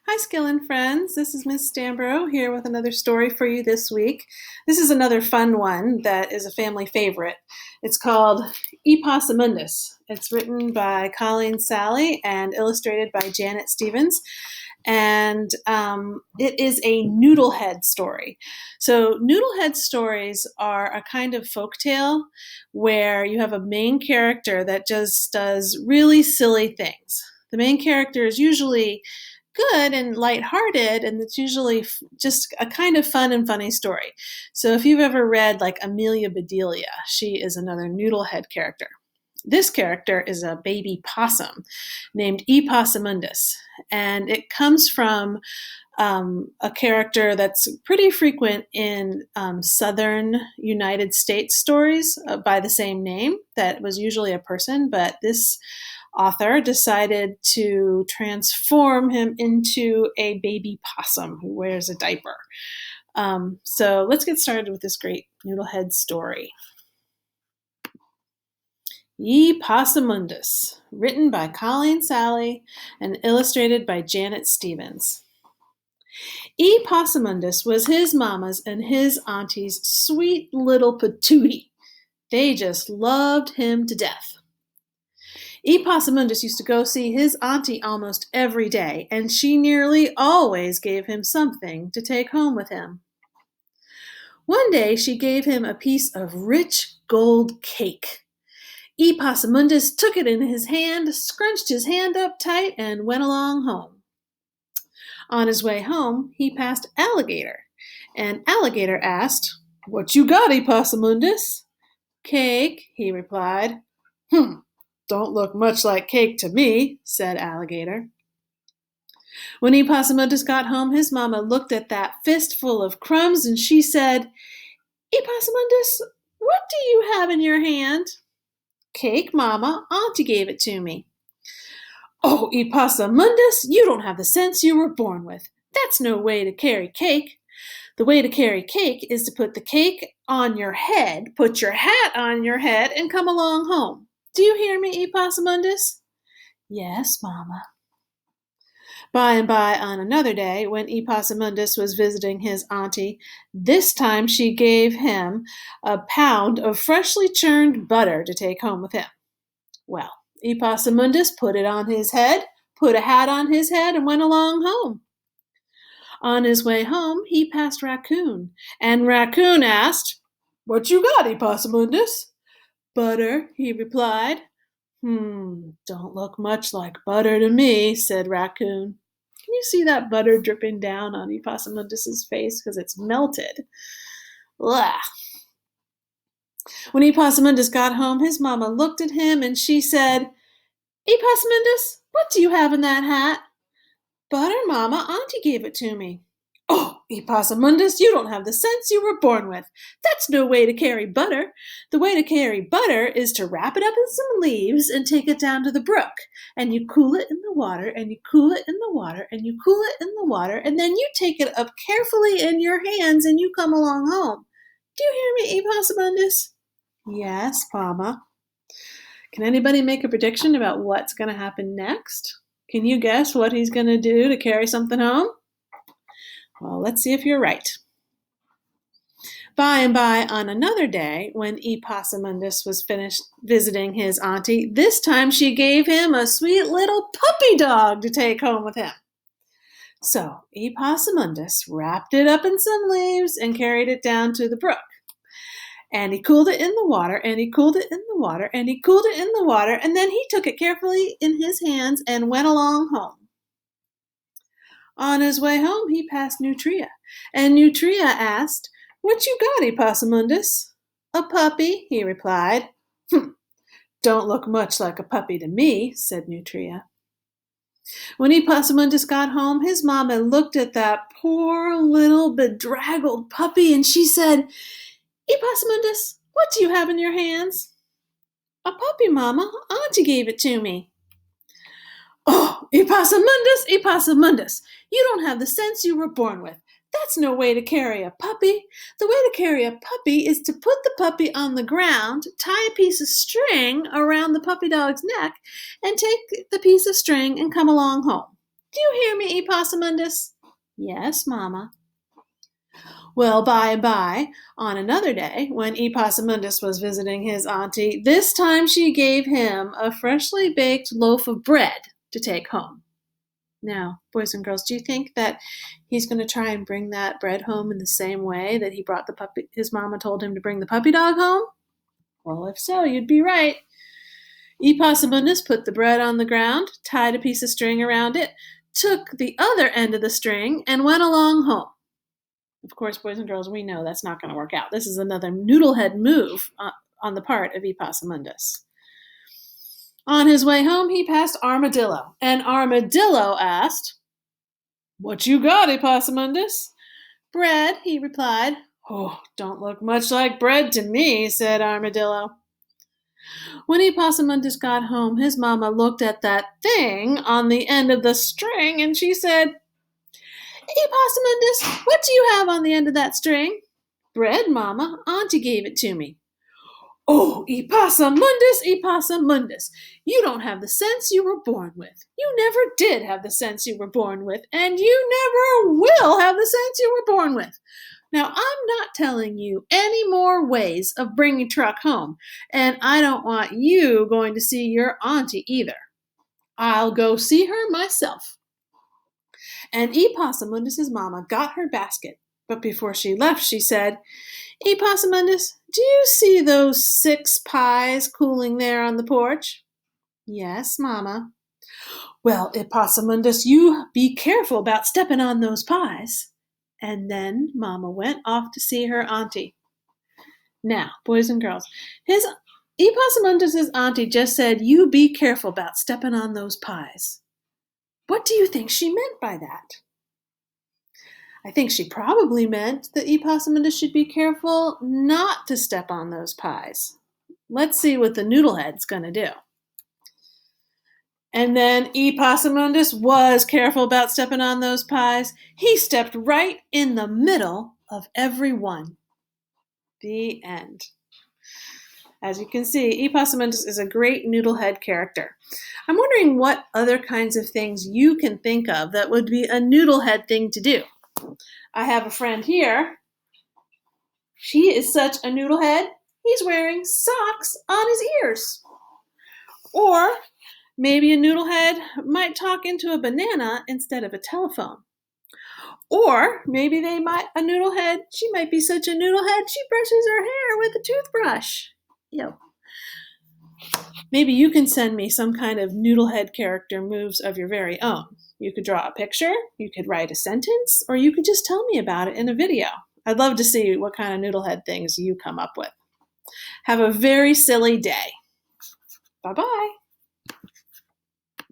Hi, Skillin' friends. This is Miss Stambro here with another story for you this week. This is another fun one that is a family favorite. It's called Epossumondas. It's written by Colleen Sally and illustrated by Janet Stevens. And it is a noodlehead story. So, noodlehead stories are a kind of folktale where you have a main character that just does really silly things. The main character is usually good and lighthearted, and it's usually just a kind of fun and funny story. So if you've ever read like Amelia Bedelia, she is another noodlehead character. This character is a baby possum named Epossumondas, and it comes from a character that's pretty frequent in southern United States stories by the same name that was usually a person, but this author decided to transform him into a baby possum who wears a diaper. So let's get started with this great noodlehead story. Epossumondas, written by Colleen Sally and illustrated by Janet Stevens. Epossumondas was his mama's and his auntie's sweet little patootie. They just loved him to death. Epossumondas used to go see his auntie almost every day, and she nearly always gave him something to take home with him. One day she gave him a piece of rich gold cake. Epossumondas took it in his hand, scrunched his hand up tight, and went along home. On his way home, he passed Alligator, and Alligator asked, "What you got, Epossumondas?" "Cake," he replied. "Don't look much like cake to me," said Alligator. When Epossumondas got home, his mama looked at that fistful of crumbs and she said, "Epossumondas, what do you have in your hand?" "Cake, Mama. Auntie gave it to me." "Oh, Epossumondas, you don't have the sense you were born with. That's no way to carry cake. The way to carry cake is to put the cake on your head, put your hat on your head, and come along home. Do you hear me, Epossumondas?" "Yes, Mama." By and by, on another day, when Epossumondas was visiting his auntie, this time she gave him a pound of freshly churned butter to take home with him. Well, Epossumondas put it on his head, put a hat on his head, and went along home. On his way home, he passed Raccoon, and Raccoon asked, "What you got, Epossumondas?" "Butter," he replied. Don't look much like butter to me," said Raccoon. Can you see that butter dripping down on Epossumondas' face because it's melted? Blah. When Epossumondas got home, his mama looked at him and she said, "Epossumondas, what do you have in that hat?" "Butter, Mama. Auntie gave it to me." "Oh, Epossumondas, you don't have the sense you were born with. That's no way to carry butter. The way to carry butter is to wrap it up in some leaves and take it down to the brook. And you cool it in the water, and you cool it in the water, and you cool it in the water, and then you take it up carefully in your hands and you come along home. Do you hear me, Epossumondas?" "Yes, Mama." Can anybody make a prediction about what's going to happen next? Can you guess what he's going to do to carry something home? Well, let's see if you're right. By and by, on another day, when Epossumondas was finished visiting his auntie, this time she gave him a sweet little puppy dog to take home with him. So Epossumondas wrapped it up in some leaves and carried it down to the brook. And he cooled it in the water, and he cooled it in the water, and he cooled it in the water, and then he took it carefully in his hands and went along home. On his way home, he passed Nutria, and Nutria asked, "What you got, Epossumondas?" "A puppy," he replied. Don't look much like a puppy to me," said Nutria. When Epossumondas got home, his mama looked at that poor little bedraggled puppy, and she said, "Epossumondas, what do you have in your hands?" "A puppy, Mama. Auntie gave it to me." "Oh, Epossumondas, Epossumondas, you don't have the sense you were born with. That's no way to carry a puppy. The way to carry a puppy is to put the puppy on the ground, tie a piece of string around the puppy dog's neck, and take the piece of string and come along home. Do you hear me, Epossumondas? Yes, Mama. Well, by and by, on another day, when Epossumondas was visiting his auntie, this time she gave him a freshly baked loaf of bread to take home. Now, boys and girls, do you think that he's going to try and bring that bread home in the same way that he brought the puppy? His mama told him to bring the puppy dog home? Well, if so, you'd be right. Epossumondas put the bread on the ground, tied a piece of string around it, took the other end of the string, and went along home. Of course, boys and girls, we know that's not going to work out. This is another noodlehead move on the part of Epossumondas. On his way home, he passed Armadillo, and Armadillo asked, "What you got, Epossumondas?" "Bread," he replied. "Oh, don't look much like bread to me," said Armadillo. When Epossumondas got home, his mama looked at that thing on the end of the string, and she said, "Epossumondas, what do you have on the end of that string?" "Bread, Mama. Auntie gave it to me." "Oh, Epossumondas, Epossumondas, you don't have the sense you were born with. You never did have the sense you were born with, and you never will have the sense you were born with. Now, I'm not telling you any more ways of bringing truck home, and I don't want you going to see your auntie either. I'll go see her myself." And Epossumondas' mama got her basket, but before she left, she said, "Epossumondas, do you see those 6 pies cooling there on the porch?" "Yes, Mama." "Well, Epossumondas, you be careful about stepping on those pies." And then Mama went off to see her auntie. Now, boys and girls, Epossumondas' auntie just said, "You be careful about stepping on those pies." What do you think she meant by that? I think she probably meant that Epossumondas should be careful not to step on those pies. Let's see what the noodlehead's going to do. And then Epossumondas was careful about stepping on those pies. He stepped right in the middle of every one. The end. As you can see, Epossumondas is a great noodlehead character. I'm wondering what other kinds of things you can think of that would be a noodlehead thing to do. I have a friend here. She is such a noodlehead. He's wearing socks on his ears. Or maybe a noodlehead might talk into a banana instead of a telephone. Or maybe a noodlehead, she might be such a noodlehead, she brushes her hair with a toothbrush. Ew. Maybe you can send me some kind of noodlehead character moves of your very own. You could draw a picture, you could write a sentence, or you could just tell me about it in a video. I'd love to see what kind of noodlehead things you come up with. Have a very silly day. Bye-bye.